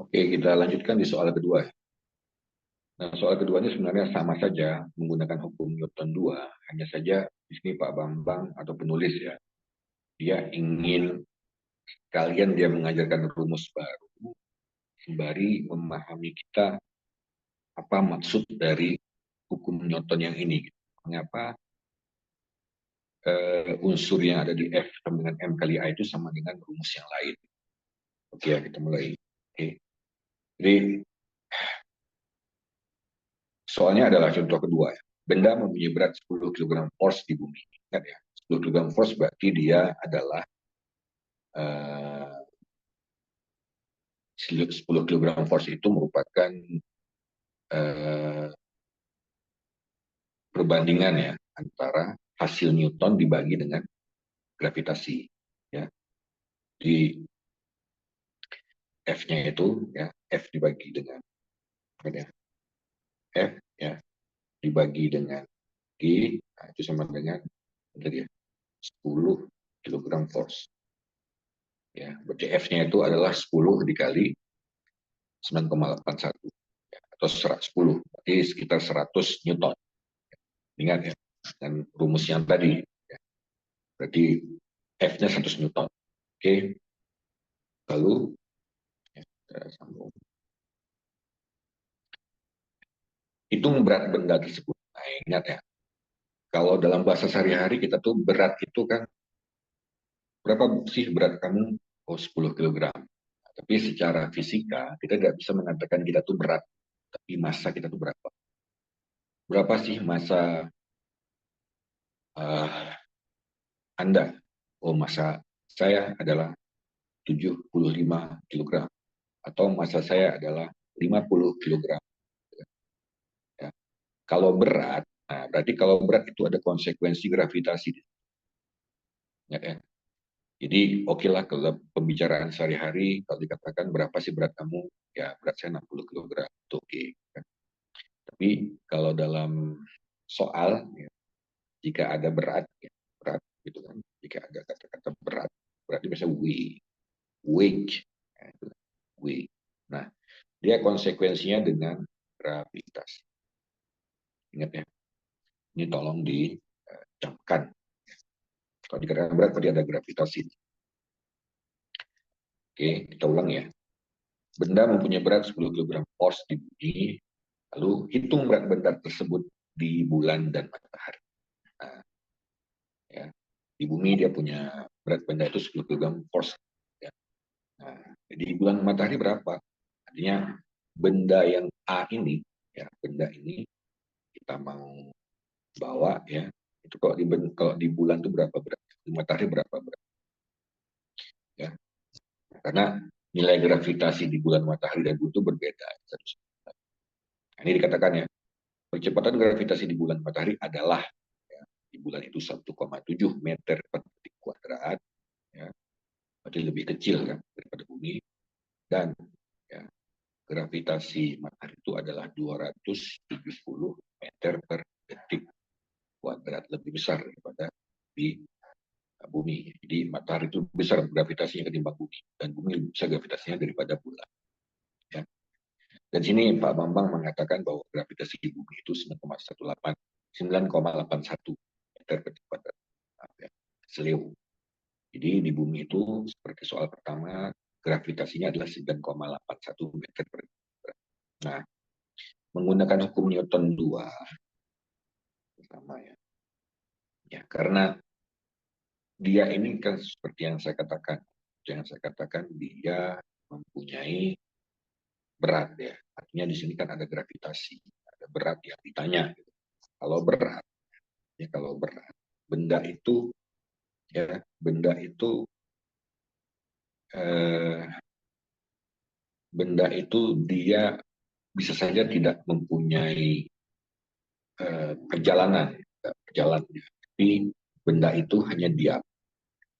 Oke, kita lanjutkan di soal kedua. Nah, soal kedua ini sebenarnya sama saja menggunakan hukum Newton 2, hanya saja di sini Pak Bambang atau penulis ya, dia ingin kalian dia mengajarkan rumus baru sembari memahami kita apa maksud dari hukum Newton yang ini. Mengapa unsur yang ada di F sama dengan M kali A itu sama dengan rumus yang lain. Oke ya, kita mulai. Oke. Jadi soalnya adalah contoh kedua ya. Benda mempunyai berat 10 kg force di bumi. Ingat ya, 10 kg force berarti dia adalah 10 kg force itu merupakan eh, perbandingan ya antara hasil Newton dibagi dengan gravitasi ya. Di F-nya itu ya, F dibagi dengan ya, F ya dibagi dengan G, nah, itu sama dengan ya, 10 kg force. Ya, berarti F-nya itu adalah 10 dikali 9,81 ya, atau 10, berarti sekitar 100 Newton. Ingat ya, dan rumus yang tadi, ya, berarti F-nya 100 Newton. Oke, lalu ya, kita sambung. Hitung berat benda tersebut. Nah, ingat ya, kalau dalam bahasa sehari-hari kita tuh berat itu kan, berapa sih berat kamu? Oh, 10 kg. Nah, tapi secara fisika, kita tidak bisa mengatakan kita tuh berat, tapi massa kita tuh berapa. Berapa sih massa uh, Anda? Oh, massa saya adalah 75 kg. Atau massa saya adalah 50 kg. Ya. Kalau berat, nah berarti kalau berat itu ada konsekuensi gravitasi. Ya, ya. Jadi oke lah kalau pembicaraan sehari-hari, kalau dikatakan berapa sih berat kamu, ya berat saya 60 kg, itu oke. Tapi kalau dalam soal, ya, jika ada berat, ya, berat gitu kan, jika ada kata-kata berat, berarti misalnya weight, ya, itu, weight. Nah, dia konsekuensinya dengan gravitasi. Ingat ya, ini tolong dicamkan. Kalau dikatakan berat, berarti ada gravitasi. Oke, kita ulang ya. Benda mempunyai berat 10 kg force di bumi, lalu hitung berat benda tersebut di bulan dan matahari. Nah, ya, di bumi dia punya berat benda itu 10 kg force. Ya. Nah, di bulan matahari berapa? Artinya benda yang A ini, ya benda ini kita mau bawa ya, itu kalau di bulan itu berapa berat? Di matahari berapa berat? Ya, karena nilai gravitasi di bulan matahari dan bumi itu berbeda. Nah, ini dikatakan ya, percepatan gravitasi di bulan matahari adalah ya, di bulan itu 1,7 meter per detik kuadrat, ya, berarti lebih kecil kan daripada bumi, dan ya, gravitasi matahari itu adalah 270 meter per detik kuadrat, lebih besar daripada di bumi. Jadi matahari itu besar gravitasinya ketimbang bumi, dan bumi lebih besar gravitasinya daripada bulan. Ya. Dan sini Pak Bambang mengatakan bahwa gravitasi di bumi itu 9,81 meter per detik kuadrat. Ya. Seleu. Jadi di bumi itu seperti soal pertama, gravitasinya adalah 9,81 meter per detik kuadrat. Nah, menggunakan hukum Newton 2 pertama ya. Ya, karena dia ini kan seperti yang saya katakan, dia mempunyai berat ya. Artinya di sini kan ada gravitasi, ada berat yang ditanya. Kalau berat, ya kalau berat, benda itu ya eh, benda itu dia bisa saja tidak mempunyai perjalanan, tapi benda itu hanya diam.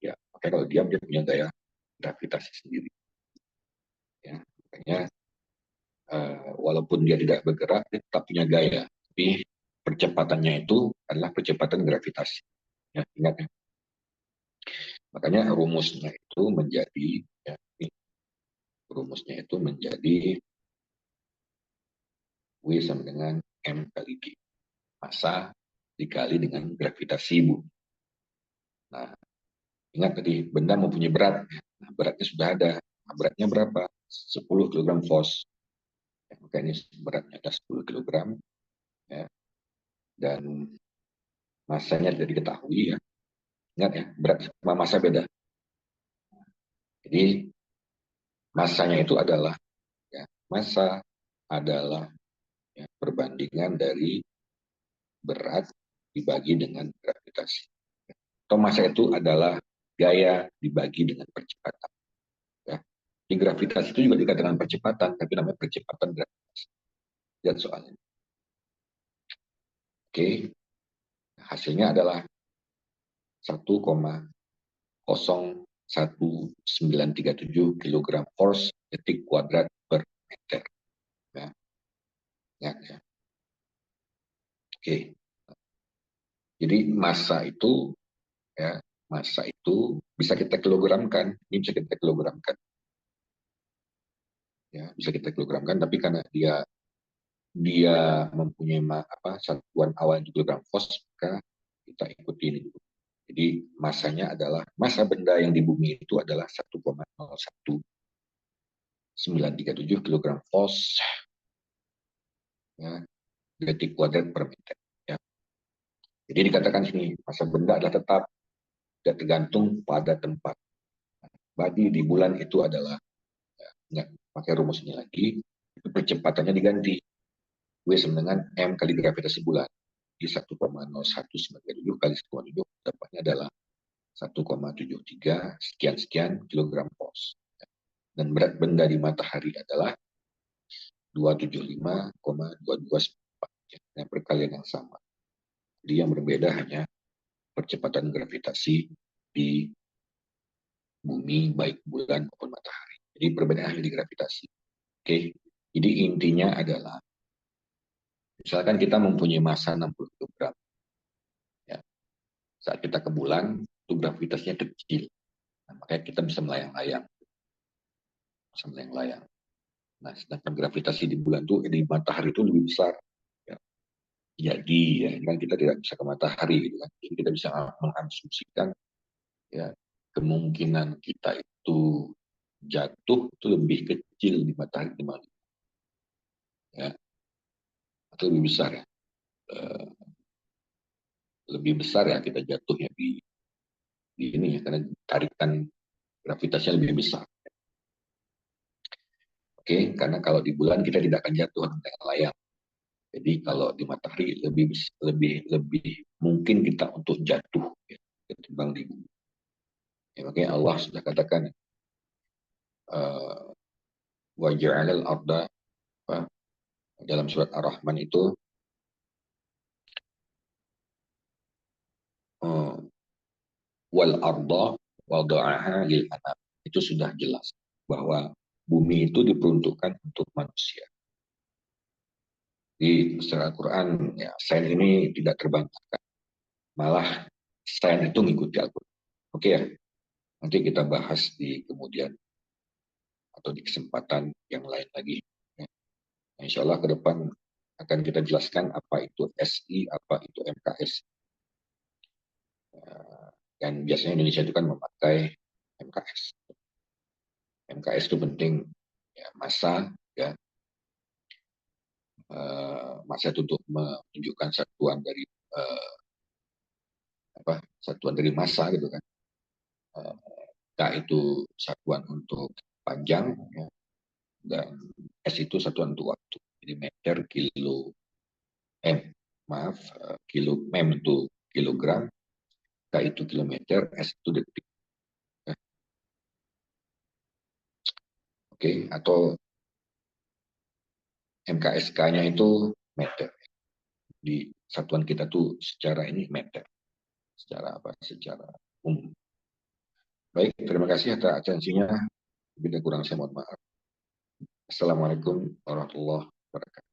Ya, makanya kalau diam dia punya gaya gravitasi sendiri. Ya, makanya walaupun dia tidak bergerak, dia tetap punya gaya. Tapi percepatannya itu adalah percepatan gravitasi. Ya, ingat ya. Makanya rumusnya itu menjadi ya, rumusnya itu menjadi W sama dengan M kali G. Massa dikali dengan gravitasi bumi. Nah, ingat tadi benda mempunyai berat. Nah, beratnya sudah ada. Nah, beratnya berapa? 10 kg fos. Ya, maka ini beratnya ada 10 kg. Ya. Dan masanya sudah diketahui ya. Ingat ya, berat sama massa beda. Jadi masanya itu adalah ya, massa adalah ya, perbandingan dari berat dibagi dengan gravitasi. Atau massa itu adalah gaya dibagi dengan percepatan. Ya. Di gravitasi itu juga dikatakan percepatan, tapi namanya percepatan gravitasi. Lihat soalnya. Oke, hasilnya adalah 1,01937 kg force detik kuadrat per meter. Ya. Ya, ya. Oke, jadi massa itu ya, massa itu bisa kita kilogramkan, ini bisa kita kilogramkan, ya bisa kita kilogramkan, tapi karena dia mempunyai satuan awal kilogram fos, maka kita ikuti ini dulu. Jadi masanya adalah massa benda yang di bumi itu adalah 1,01937 kg fos ya, detik kuadrat per meter. Ya. Jadi dikatakan sini massa benda adalah tetap tidak tergantung pada tempat. Bagi di bulan itu adalah nggak pakai rumus ini lagi, percepatannya diganti. W sama dengan M kali gravitasi bulan. Di 1,0197 kali 1,7 dapatnya adalah 1,73 sekian-sekian kilogram fos. Dan berat benda di matahari adalah 275,224. Dengan perkalian yang sama. Jadi yang berbeda hanya percepatan gravitasi di bumi, baik bulan maupun matahari. Jadi perbedaan hanya di gravitasi. Oke, jadi intinya adalah misalkan kita mempunyai massa 60 kg. Ya. Saat kita ke bulan, itu gravitasinya kecil. Nah, makanya kita bisa melayang-layang. Bisa melayang-layang. Nah, sedangkan gravitasi di bulan itu, di matahari itu lebih besar. Ya. Jadi, ya, kan kita tidak bisa ke matahari. Gitu kan. Jadi kita bisa mengasumsikan ya, kemungkinan kita itu jatuh itu lebih kecil di matahari ketimbang ya, atau lebih besar ya. Lebih besar ya kita jatuhnya di ini ya, karena tarikan gravitasinya lebih besar. Oke, karena kalau di bulan kita tidak akan jatuh dengan layang. Jadi kalau di matahari lebih lebih mungkin kita untuk jatuh ya, ketimbang di bumi. Ya, makanya Allah sudah katakan wa ja'alal arda dalam surat Ar-Rahman itu wal arda wada'aha lil anam. Itu sudah jelas bahwa bumi itu diperuntukkan untuk manusia. Di secara Al-Quran, ya, sains ini tidak terbantahkan. Malah sains itu mengikuti Al-Quran. Oke ya, nanti kita bahas di kemudian atau di kesempatan yang lain lagi. Ya. Nah, insya Allah ke depan akan kita jelaskan apa itu SI, apa itu MKS. Dan biasanya Indonesia itu kan memakai MKS. MKS itu penting, ya, massa, ya, massa itu untuk menunjukkan satuan dari satuan dari massa gitu kan. K itu satuan untuk panjang, ya, dan S itu satuan untuk waktu. Jadi meter, kilo, maaf, kilo, itu kilogram, K itu kilometer, S itu detik. Ya. Oke, atau MKSK-nya itu meter. Di satuan kita tuh secara ini meter. Secara apa? Secara umum. Baik, terima kasih atas atensinya. Bila kurang saya mohon maaf. Assalamualaikum warahmatullahi wabarakatuh.